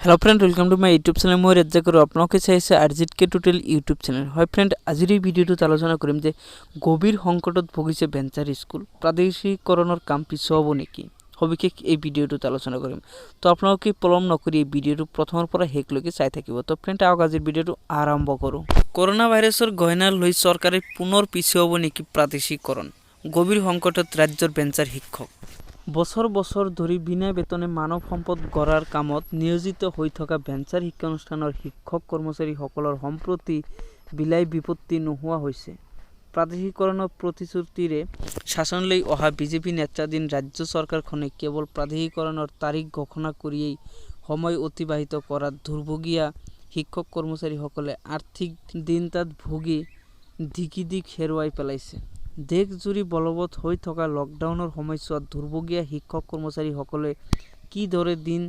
Hello friend, welcome to my YouTube channel. मैं रेज्जा करो आपलोके चाइছে আরজিট কে টোটাল यूट्यूब चैनल। হয় ফ্রেন্ড, আজিৰ এই ভিডিওটো আলোচনা কৰিম যে গভীৰ সংকটত ভুগিছে ভেঞ্চাৰ স্কুল, প্ৰাদেশিকৰণৰ কাম পিছুৱা হ'ব নেকি? সবিশেষ এই ভিডিওটোত আলোচনা কৰিম। তো আপোনালোকে পলম নকৰি এই ভিডিওটো প্ৰথমৰ পৰা শেষলৈকে চাই থাকিব। তো ফ্ৰেন্ড, আহক আজিৰ ভিডিওটো আৰম্ভ কৰোঁ। কৰোনা ভাইৰাছৰ গহনা লৈ চৰকাৰে পুনৰ পিছুৱা হ'ব নেকি প্ৰাদেশিকৰণ? গভীৰ সংকটত ৰাজ্যৰ ভেঞ্চাৰ শিক্ষক। বছৰ বছৰ ধৰি বিনা বেতনে মানৱ সম্পদ গঢ়াৰ কামত নিয়োজিত হৈ থকা ভেঞ্চাৰ শিক্ষানুষ্ঠানৰ শিক্ষক কৰ্মচাৰীসকলৰ সম্প্ৰতি বিলাই বিপত্তি নোহোৱা হৈছে। প্ৰাদেশিকৰণৰ প্ৰতিশ্ৰুতিৰে শাসনলৈ অহা বিজেপি নেতৃত্বাধীন ৰাজ্য চৰকাৰখনে কেৱল প্ৰাদেশিকৰণৰ তাৰিখ ঘোষণা কৰিয়েই সময় অতিবাহিত কৰাত দুৰ্ভগীয়া শিক্ষক কৰ্মচাৰীসকলে আৰ্থিক দিনতাত ভুগি দিক হেৰুৱাই পেলাইছে। দেশজুৰি বলবৎ হৈ থকা লকডাউনৰ সময়ছোৱাত দুৰ্ভগীয়া শিক্ষক কৰ্মচাৰীসকলে কিদৰে দিন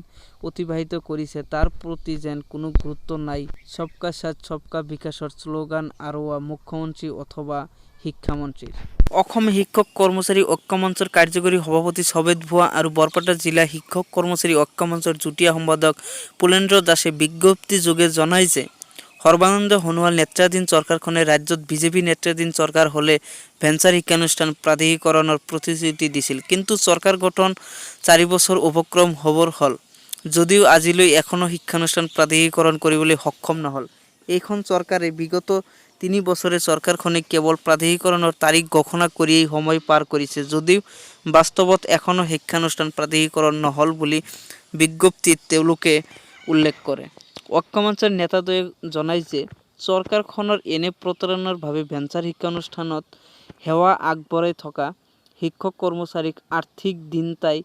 অতিবাহিত কৰিছে তাৰ প্ৰতি যেন কোনো গুৰুত্ব নাই সবকা সাথ সবকা বিকাশৰ শ্লোগান আৰোৱা মুখ্যমন্ত্ৰী অথবা শিক্ষামন্ত্ৰীৰ। অসম শিক্ষক কৰ্মচাৰী ঐক্য মঞ্চৰ কাৰ্যকৰী সভাপতি সবেত ভুৱা আৰু বৰপেটা জিলা শিক্ষক কৰ্মচাৰী ঐক্য মঞ্চৰ যুটীয়া সম্পাদক পুলেন্দ্ৰ দাসে বিজ্ঞপ্তি যোগে জনায় যে সৰ্বানন্দ সোণোৱাল নেতৃত্বাধীন চৰকাৰখনে ৰাজ্যত বিজেপি নেতৃত্বাধীন চৰকাৰ হলে ভেঞ্চাৰ শিক্ষানুষ্ঠান প্ৰাধিকৰণৰ প্ৰতিশ্ৰুতি দিছিল। কিন্তু চৰকাৰ গঠন 4 বছৰ উপক্ৰম হ'বৰ হ'ল যদিও আজিলৈ এখনো শিক্ষানুষ্ঠান প্ৰাধিকৰণ কৰিবলৈ সক্ষম নহল। এইখন চৰকাৰে বিগত 3 বছৰে চৰকাৰখনে কেৱল প্ৰাধিকৰণৰ তাৰিখ ঘোষণা কৰিয়েই সময় পাৰ কৰিছে যদিও বাস্তৱত এখনো শিক্ষানুষ্ঠান প্ৰাধিকৰণ নহল বুলি বিজ্ঞপ্তিত তেওঁলোকে উল্লেখ কৰে। ঐক্যমঞ্চৰ নেতাদ্বয়ে জনায় যে চৰকাৰখনৰ এনে প্ৰতাৰণাৰ বাবে ভেঞ্চাৰ শিক্ষানুষ্ঠানত সেৱা আগবঢ়াই থকা শিক্ষক কৰ্মচাৰীক আৰ্থিক দিনতাই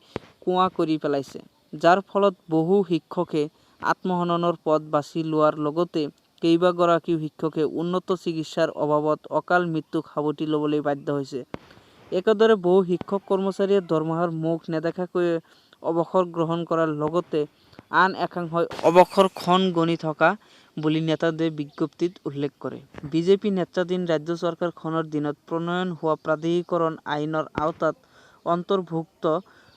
কোৱা কৰি পেলাইছে, যাৰ ফলত বহু শিক্ষকে আত্মহননৰ পথ বাছি লোৱাৰ লগতে কেইবাগৰাকীও শিক্ষকে উন্নত চিকিৎসাৰ অভাৱত অকাল মৃত্যুক সাৱটি ল'বলৈ বাধ্য হৈছে। একেদৰে বহু শিক্ষক কৰ্মচাৰীয়ে দৰমহাৰ মুখ নেদেখাকৈ অৱসৰ গ্ৰহণ কৰাৰ লগতে আন একাংশই অৱসৰ ক্ষণ গণি থকা বুলি নেতাদ্বয়ে বিজ্ঞপ্তিত উল্লেখ কৰে। বিজেপি নেতৃত্বাধীন ৰাজ্য চৰকাৰখনৰ দিনত প্ৰণয়ন হোৱা প্ৰাধিকৰণ আইনৰ আওতাত অন্তৰ্ভুক্ত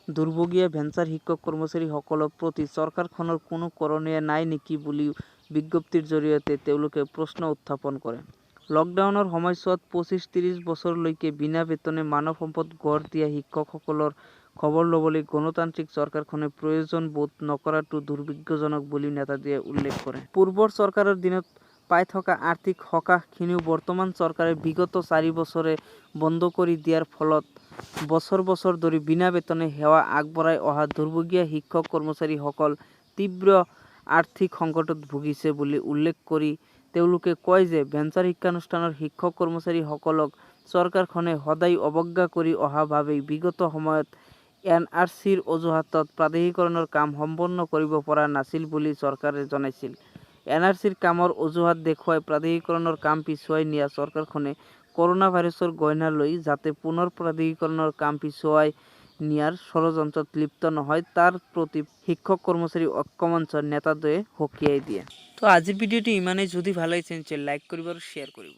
দুৰ্ভগীয়া ভেঞ্চাৰ শিক্ষক কৰ্মচাৰীসকলৰ প্ৰতি চৰকাৰখনৰ কোনো কৰণীয় নাই নেকি বুলিও বিজ্ঞপ্তিৰ জৰিয়তে তেওঁলোকে প্ৰশ্ন উত্থাপন কৰে। লকডাউনৰ সময়ছোৱাত 25-30 বছৰলৈকে বিনা বেতনে মানৱ সম্পদ গঢ় দিয়া শিক্ষকসকলৰ খবৰ ল'বলৈ গণতান্ত্ৰিক চৰকাৰখনে প্ৰয়োজন বোধ নকৰাটো দুৰ্ভাগ্যজনক বুলিও নেতাদ্বয়ে উল্লেখ কৰে। পূৰ্বৰ চৰকাৰৰ দিনত পাই থকা আৰ্থিক সকাহখিনিও বৰ্তমান চৰকাৰে বিগত 4 বছৰে বন্ধ কৰি দিয়াৰ ফলত বছৰ বছৰ ধৰি বিনা বেতনে সেৱা আগবঢ়াই অহা দুৰ্ভগীয়া শিক্ষক কৰ্মচাৰীসকল তীব্ৰ আৰ্থিক সংকটত ভুগিছে বুলি উল্লেখ কৰি তেওঁলোকে কয় যে ভেঞ্চাৰ শিক্ষানুষ্ঠানৰ শিক্ষক কৰ্মচাৰীসকলক চৰকাৰখনে সদায় অৱজ্ঞা কৰি অহা বাবেই বিগত সময়ত NRCৰ অজুহাতত প্ৰাধিকৰণৰ কাম সম্পন্ন কৰিব পৰা নাছিল বুলি চৰকাৰে জনাইছিল। NRCৰ কামৰ অজুহাত দেখুৱাই প্ৰাধিকৰণৰ কাম পিছুৱাই নিয়া চৰকাৰখনে কৰোনা ভাইৰাছৰ গহনা লৈ যাতে পুনৰ প্ৰাধিকৰণৰ কাম পিছুৱাই নিয়াৰ ষড়যন্ত্ৰত লিপ্ত নহয় তাৰ প্ৰতি শিক্ষক কৰ্মচাৰী ঐক্য মঞ্চৰ নেতাদ্বয়ে সকীয়াই দিয়ে। তো আজিৰ ভিডিওটি ইমানেই। যদি ভাল লাগিছে লাইক কৰিব আৰু শ্বেয়াৰ কৰিব।